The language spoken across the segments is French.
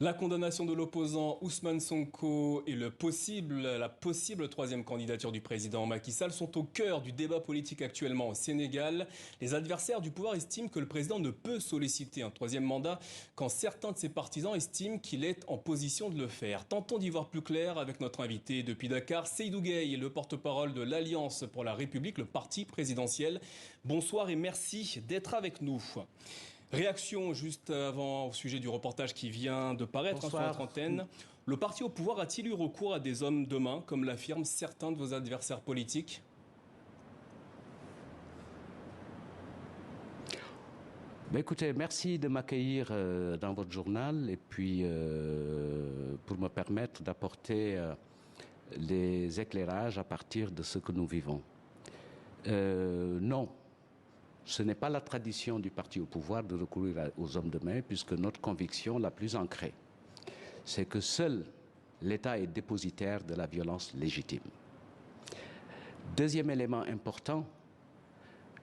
La condamnation de l'opposant Ousmane Sonko et la possible troisième candidature du président Macky Sall sont au cœur du débat politique actuellement au Sénégal. Les adversaires du pouvoir estiment que le président ne peut solliciter un troisième mandat quand certains de ses partisans estiment qu'il est en position de le faire. Tentons d'y voir plus clair avec notre invité depuis Dakar, Seydou Gueye, le porte-parole de l'Alliance pour la République, le parti présidentiel. Bonsoir et merci d'être avec nous. Réaction juste avant au sujet du reportage qui vient de paraître sur notre antenne. Le parti au pouvoir a-t-il eu recours à des hommes de main, comme l'affirment certains de vos adversaires politiques? Écoutez, merci de m'accueillir dans votre journal et puis pour me permettre d'apporter les éclairages à partir de ce que nous vivons. Non. Ce n'est pas la tradition du parti au pouvoir de recourir aux hommes de main, puisque notre conviction la plus ancrée, c'est que seul l'État est dépositaire de la violence légitime. Deuxième élément important,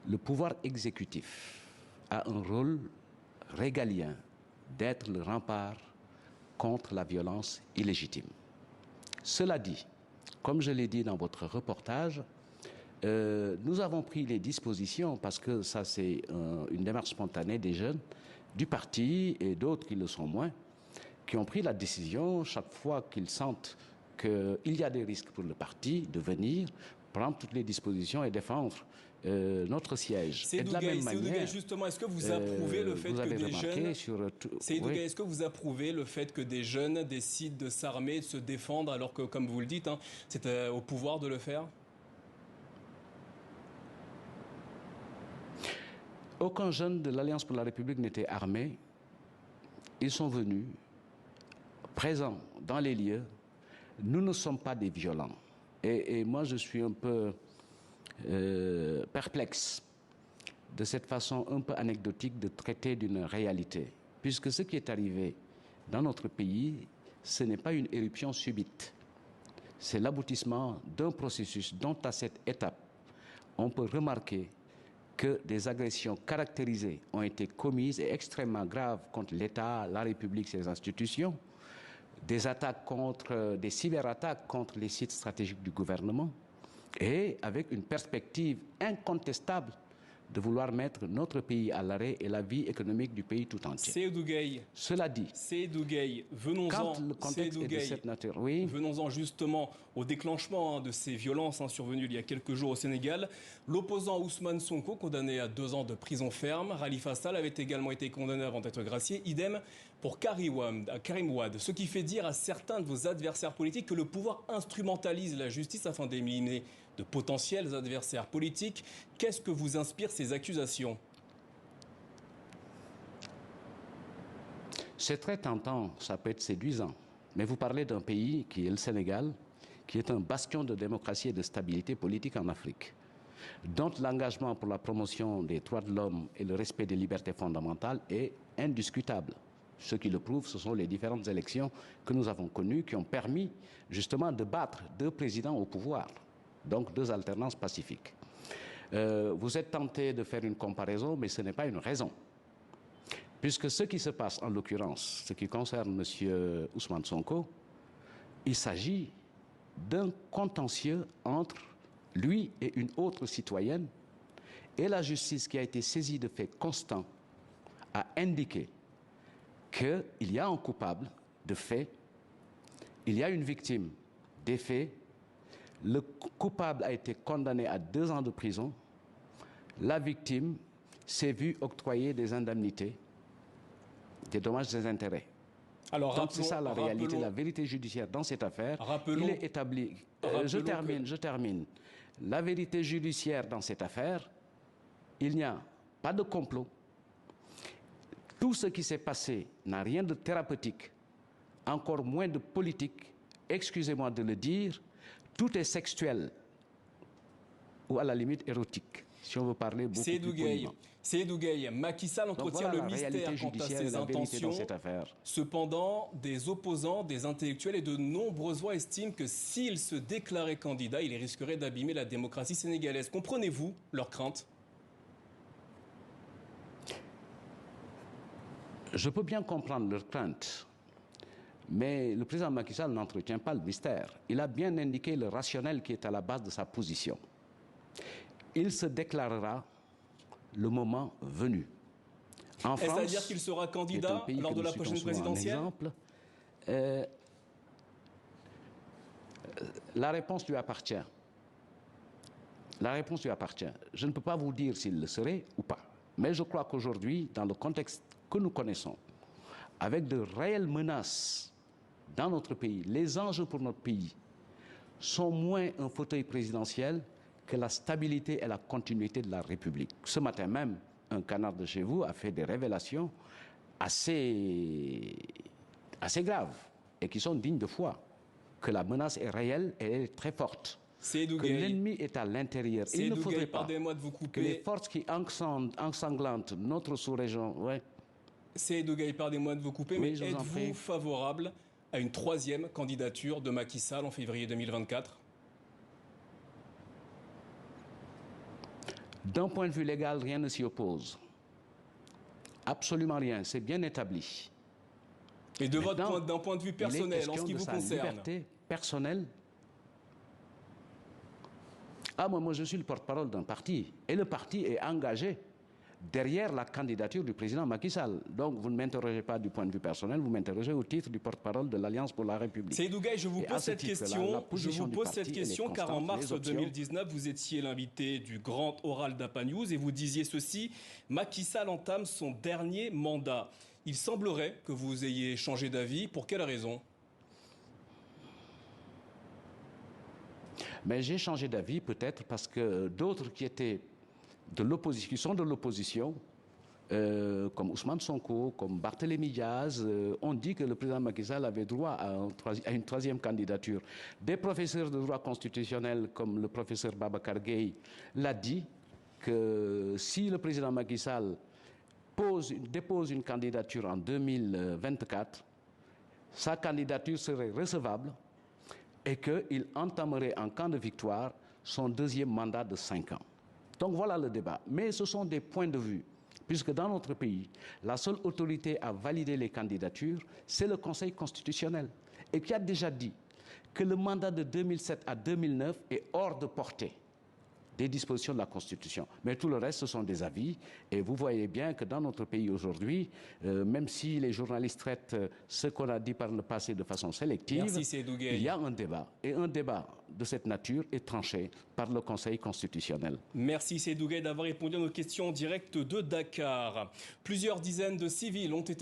le pouvoir exécutif a un rôle régalien d'être le rempart contre la violence illégitime. Cela dit, comme je l'ai dit dans votre reportage, nous avons pris les dispositions, parce que ça c'est une démarche spontanée des jeunes du parti et d'autres qui le sont moins, qui ont pris la décision, chaque fois qu'ils sentent qu'il y a des risques pour le parti, de venir prendre toutes les dispositions et défendre notre siège. Et de la même manière, justement, est-ce que vous approuvez le fait que des jeunes... Oui. Est-ce que vous approuvez le fait que des jeunes décident de s'armer, de se défendre, alors que, comme vous le dites, c'est au pouvoir de le faire ? Aucun jeune de l'Alliance pour la République n'était armé. Ils sont venus, présents dans les lieux. Nous ne sommes pas des violents. Et moi, je suis un peu perplexe de cette façon un peu anecdotique de traiter d'une réalité. Puisque ce qui est arrivé dans notre pays, ce n'est pas une éruption subite. C'est l'aboutissement d'un processus dont, à cette étape, on peut remarquer que des agressions caractérisées ont été commises et extrêmement graves contre l'État, la République, ses institutions, des attaques des cyberattaques contre les sites stratégiques du gouvernement, et avec une perspective incontestable de vouloir mettre notre pays à l'arrêt et la vie économique du pays tout entier. Seydou Gueye. Cela dit, Seydou Gueye, quand le contexte est de cette nature, oui. Venons-en justement au déclenchement de ces violences survenues il y a quelques jours au Sénégal. L'opposant Ousmane Sonko, condamné à 2 ans de prison ferme. Khalifa Sall avait également été condamné avant d'être gracié. Idem pour Karim Wade. Ce qui fait dire à certains de vos adversaires politiques que le pouvoir instrumentalise la justice afin d'éliminer de potentiels adversaires politiques. Qu'est-ce que vous inspire ces accusations? C'est très tentant, ça peut être séduisant. Mais vous parlez d'un pays qui est le Sénégal, qui est un bastion de démocratie et de stabilité politique en Afrique, dont l'engagement pour la promotion des droits de l'homme et le respect des libertés fondamentales est indiscutable. Ce qui le prouve, ce sont les différentes élections que nous avons connues qui ont permis justement de battre 2 présidents au pouvoir, donc 2 alternances pacifiques. Vous êtes tenté de faire une comparaison, mais ce n'est pas une raison. Puisque ce qui se passe, en l'occurrence, ce qui concerne M. Ousmane Sonko, il s'agit d'un contentieux entre lui et une autre citoyenne, et la justice qui a été saisie de faits constants a indiqué qu'il y a un coupable de faits, il y a une victime des faits, le coupable a été condamné à 2 ans de prison, la victime s'est vue octroyer des indemnités, des dommages, des intérêts. Alors, donc c'est ça la réalité, la vérité judiciaire dans cette affaire. Il est établi. Je termine. La vérité judiciaire dans cette affaire, il n'y a pas de complot. Tout ce qui s'est passé n'a rien de thérapeutique, encore moins de politique. Excusez-moi de le dire, tout est sexuel ou à la limite érotique. Si on veut parler beaucoup plus poliment. Seydou Gueye, Macky Sall entretient le mystère quant à ses intentions. Cependant, des opposants, des intellectuels et de nombreuses voix estiment que s'il se déclarait candidat, il risquerait d'abîmer la démocratie sénégalaise. Comprenez-vous leurs craintes? Je peux bien comprendre leurs craintes. Mais le président Macky Sall n'entretient pas le mystère. Il a bien indiqué le rationnel qui est à la base de sa position. Il se déclarera le moment venu. En France, est-ce à dire qu'il sera candidat lors de la prochaine présidentielle? La réponse lui appartient. La réponse lui appartient. Je ne peux pas vous dire s'il le serait ou pas. Mais je crois qu'aujourd'hui, dans le contexte que nous connaissons, avec de réelles menaces dans notre pays, les enjeux pour notre pays sont moins un fauteuil présidentiel que la stabilité et la continuité de la République. Ce matin même, un canard de chez vous a fait des révélations assez graves et qui sont dignes de foi. Que la menace est réelle et elle est très forte. Que l'ennemi est à l'intérieur. Il ne faudrait pas que les forces qui ensanglantent notre sous-région... Ouais. Seydou Gueye, pardonnez-moi de vous couper, oui, mais êtes-vous favorable à une troisième candidature de Macky Sall en février 2024? D'un point de vue légal, rien ne s'y oppose. Absolument rien. C'est bien établi. Et d'un point de vue personnel, en ce qui vous concerne? Liberté personnelle. Ah, moi, je suis le porte-parole d'un parti. Et le parti est engagé derrière la candidature du président Macky Sall. Donc, vous ne m'interrogez pas du point de vue personnel, vous m'interrogez au titre du porte-parole de l'Alliance pour la République. Seydou Gueye, je vous pose cette question car en mars 2019, vous étiez l'invité du grand oral d'APA News et vous disiez ceci: Macky Sall entame son dernier mandat. Il semblerait que vous ayez changé d'avis. Pour quelle raison? Mais j'ai changé d'avis peut-être parce que d'autres qui étaient de l'opposition, qui sont de l'opposition, comme Ousmane Sonko, comme Barthélémy Diaz, ont dit que le président Macky Sall avait droit à une troisième candidature. Des professeurs de droit constitutionnel comme le professeur Babacar Gueye l'a dit que si le président Macky Sall dépose une candidature en 2024, sa candidature serait recevable et qu'il entamerait en cas de victoire son deuxième mandat de 5 ans. Donc voilà le débat. Mais ce sont des points de vue, puisque dans notre pays, la seule autorité à valider les candidatures, c'est le Conseil constitutionnel, et qui a déjà dit que le mandat de 2007 à 2009 est hors de portée des dispositions de la Constitution. Mais tout le reste, ce sont des avis. Et vous voyez bien que dans notre pays aujourd'hui, même si les journalistes traitent ce qu'on a dit par le passé de façon sélective, il y a un débat. Et un débat de cette nature est tranché par le Conseil constitutionnel. Merci Seydou Gueye d'avoir répondu à nos questions en direct de Dakar. Plusieurs dizaines de civils ont été